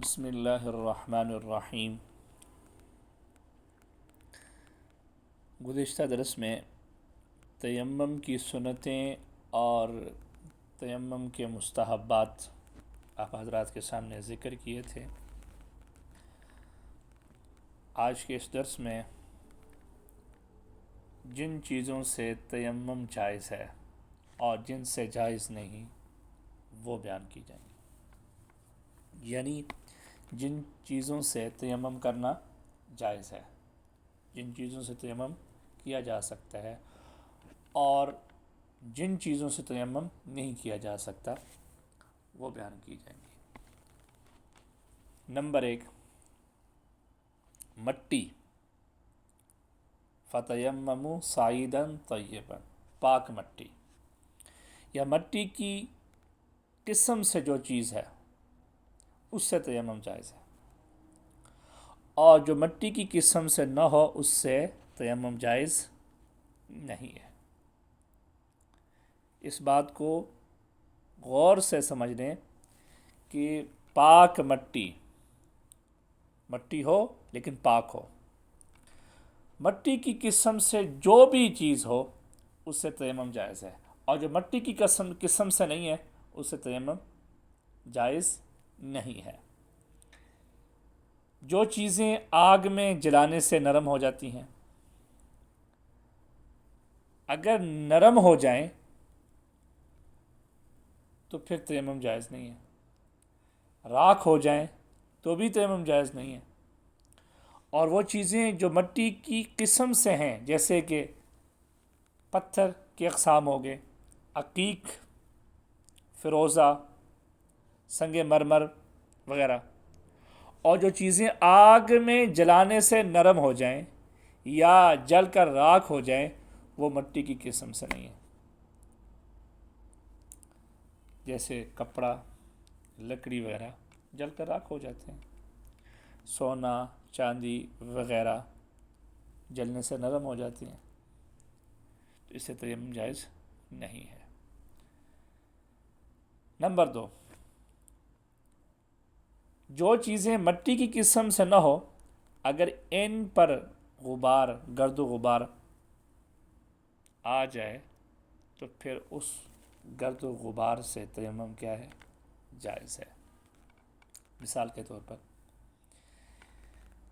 بسم اللہ الرحمن الرحیم۔ گزشتہ درس میں تیمم کی سنتیں اور تیمم کے مستحبات آپ حضرات کے سامنے ذکر کیے تھے۔ آج کے اس درس میں جن چیزوں سے تیمم جائز ہے اور جن سے جائز نہیں وہ بیان کی جائیں گی، یعنی جن چیزوں سے تیمم کرنا جائز ہے، جن چیزوں سے تیمم کیا جا سکتا ہے اور جن چیزوں سے تیمم نہیں کیا جا سکتا وہ بیان کی جائیں گی۔ نمبر 1، مٹی، فتیمموا صعیدا طیبا، پاک مٹی یا مٹی کی قسم سے جو چیز ہے اس سے تیمم جائز ہے، اور جو مٹی کی قسم سے نہ ہو اس سے تیمم جائز نہیں ہے۔ اس بات کو غور سے سمجھ لیں کہ پاک مٹی ہو لیکن پاک ہو، مٹی کی قسم سے جو بھی چیز ہو اس سے تیمم جائز ہے، اور جو مٹی کی قسم سے نہیں ہے اس سے تیمم جائز نہیں ہے۔ جو چیزیں آگ میں جلانے سے نرم ہو جاتی ہیں، اگر نرم ہو جائیں تو پھر تیمم جائز نہیں ہے، راکھ ہو جائیں تو بھی تیمم جائز نہیں ہے، اور وہ چیزیں جو مٹی کی قسم سے ہیں جیسے کہ پتھر کے اقسام ہو گئے، عقیق، فیروزہ، سنگ مرمر وغیرہ، اور جو چیزیں آگ میں جلانے سے نرم ہو جائیں یا جل کر راکھ ہو جائیں وہ مٹی کی قسم سے نہیں ہے، جیسے کپڑا، لکڑی وغیرہ جل کر راکھ ہو جاتے ہیں، سونا، چاندی وغیرہ جلنے سے نرم ہو جاتی ہیں، تو اس سے تیمم جائز نہیں ہے۔ نمبر 2، جو چیزیں مٹی کی قسم سے نہ ہو، اگر ان پر غبار، گرد و غبار آ جائے تو پھر اس گرد و غبار سے تیمم کیا ہے؟ جائز ہے۔ مثال کے طور پر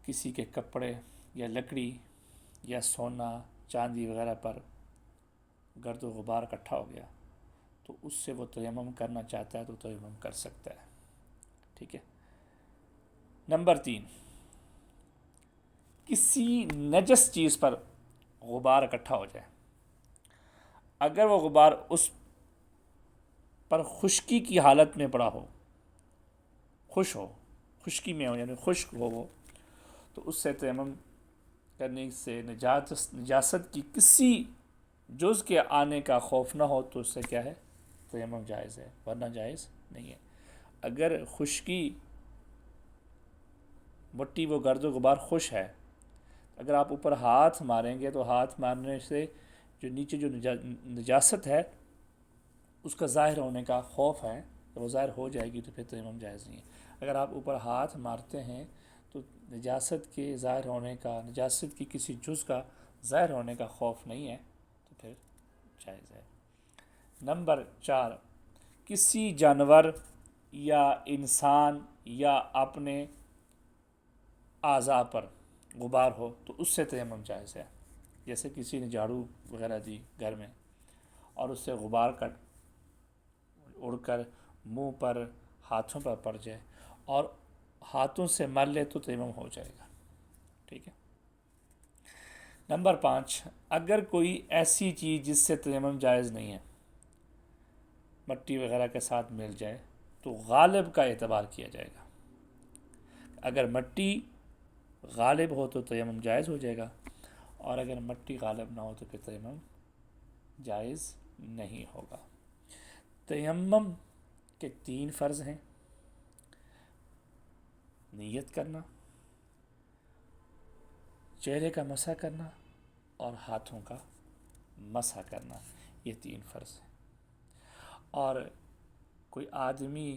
کسی کے کپڑے یا لکڑی یا سونا، چاندی وغیرہ پر گرد و غبار اکٹھا ہو گیا تو اس سے وہ تیمم کرنا چاہتا ہے تو تیمم کر سکتا ہے، ٹھیک ہے۔ نمبر 3، کسی نجس چیز پر غبار اکٹھا ہو جائے، اگر وہ غبار اس پر خشکی کی حالت میں پڑا ہو، خشکی میں ہو یعنی خشک ہو وہ، تو اس سے تیمم کرنے سے نجاست کی کسی جز کے آنے کا خوف نہ ہو تو اس سے کیا ہے؟ تیمم جائز ہے، ورنہ جائز نہیں ہے۔ اگر خشکی مٹی وہ گرد و غبار خوش ہے، اگر آپ اوپر ہاتھ ماریں گے تو ہاتھ مارنے سے جو نیچے جو نجاست ہے اس کا ظاہر ہونے کا خوف ہے، جب وہ ظاہر ہو جائے گی تو پھر تیمم جائز نہیں ہے۔ اگر آپ اوپر ہاتھ مارتے ہیں تو نجاست کے ظاہر ہونے کا، نجاست کی کسی جز کا ظاہر ہونے کا خوف نہیں ہے تو پھر جائز ہے۔ نمبر 4، کسی جانور یا انسان یا اپنے اعضاء پر غبار ہو تو اس سے تیمم جائز ہے، جیسے کسی نے جھاڑو وغیرہ دی گھر میں اور اس سے غبار اڑ کر منہ پر، ہاتھوں پر پڑ جائے اور ہاتھوں سے مل لے تو تیمم ہو جائے گا، ٹھیک ہے۔ نمبر 5، اگر کوئی ایسی چیز جس سے تیمم جائز نہیں ہے مٹی وغیرہ کے ساتھ مل جائے تو غالب کا اعتبار کیا جائے گا، اگر مٹی غالب ہو تو تیمم جائز ہو جائے گا، اور اگر مٹی غالب نہ ہو تو پھر تیمم جائز نہیں ہوگا۔ تیمم کے 3 فرض ہیں: نیت کرنا، چہرے کا مسح کرنا اور ہاتھوں کا مسح کرنا، یہ 3 فرض ہیں۔ اور کوئی آدمی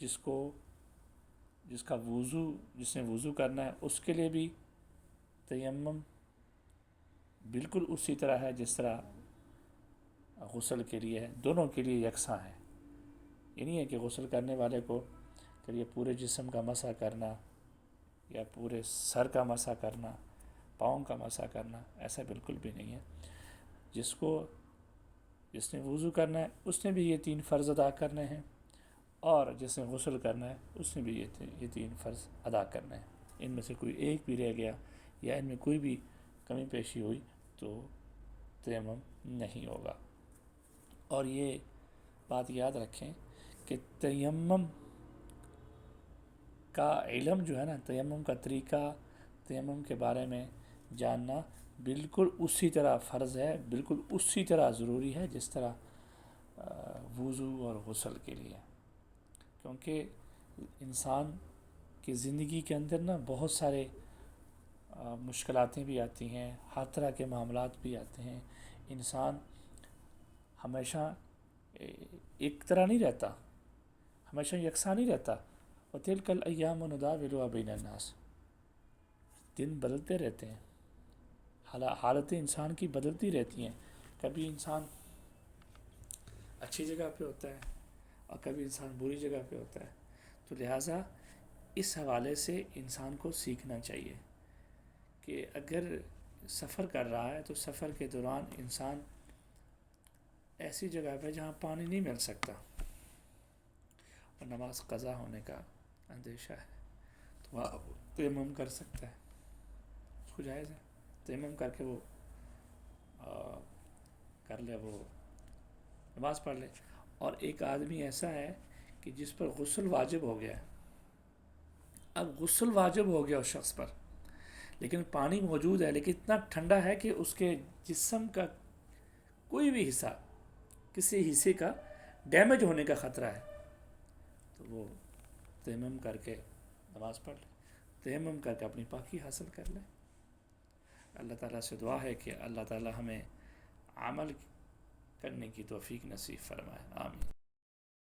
جس کا وضو جس نے وضو کرنا ہے اس کے لیے بھی تیمم بالکل اسی طرح ہے جس طرح غسل کے لیے ہے، دونوں کے لیے یکساں ہے۔ یہ نہیں ہے کہ غسل کرنے والے کو کہ یہ پورے جسم کا مسح کرنا یا پورے سر کا مسح کرنا، پاؤں کا مسح کرنا، ایسا بالکل بھی نہیں ہے۔ جس نے وضو کرنا ہے اس نے بھی یہ 3 فرض ادا کرنے ہیں، اور جس نے غسل کرنا ہے اس نے بھی یہ 3 فرض ادا کرنے ہیں۔ ان میں سے کوئی ایک بھی رہ گیا یا ان میں کوئی بھی کمی پیشی ہوئی تو تیمم نہیں ہوگا۔ اور یہ بات یاد رکھیں کہ تیمم کا علم جو ہے نا، تیمم کا طریقہ، تیمم کے بارے میں جاننا بالکل اسی طرح فرض ہے، بالکل اسی طرح ضروری ہے جس طرح وضو اور غسل کے لیے۔ کیونکہ انسان کی زندگی کے اندر نا بہت سارے مشکلاتیں بھی آتی ہیں، ہر طرح کے معاملات بھی آتے ہیں۔ انسان ہمیشہ ایک طرح نہیں رہتا، ہمیشہ یکساں نہیں رہتا۔ وَتِلْكَ الْأَيَّامُ نُدَاوِلُهَا بَيْنَ النَّاسِ، دن بدلتے رہتے ہیں، حالتیں انسان کی بدلتی رہتی ہیں۔ کبھی انسان اچھی جگہ پہ ہوتا ہے اور کبھی انسان بری جگہ پہ ہوتا ہے، تو لہٰذا اس حوالے سے انسان کو سیکھنا چاہیے کہ اگر سفر کر رہا ہے تو سفر کے دوران انسان ایسی جگہ پہ جہاں پانی نہیں مل سکتا اور نماز قضا ہونے کا اندیشہ ہے تو وہاں تیمم کر سکتا ہے، اس کو جائز ہے تیمم کر کے وہ کر لے، وہ نماز پڑھ لے۔ اور ایک آدمی ایسا ہے کہ جس پر غسل واجب ہو گیا ہے، اب غسل واجب ہو گیا اس شخص پر، لیکن پانی موجود ہے لیکن اتنا ٹھنڈا ہے کہ اس کے جسم کا کوئی بھی حصہ، کسی حصے کا ڈیمیج ہونے کا خطرہ ہے، تو وہ تیمم کر کے نماز پڑھ لے، تیمم کر کے اپنی پاکی حاصل کر لے۔ اللہ تعالیٰ سے دعا ہے کہ اللہ تعالیٰ ہمیں عمل کرنے کی توفیق نصیب فرمائے، آمین۔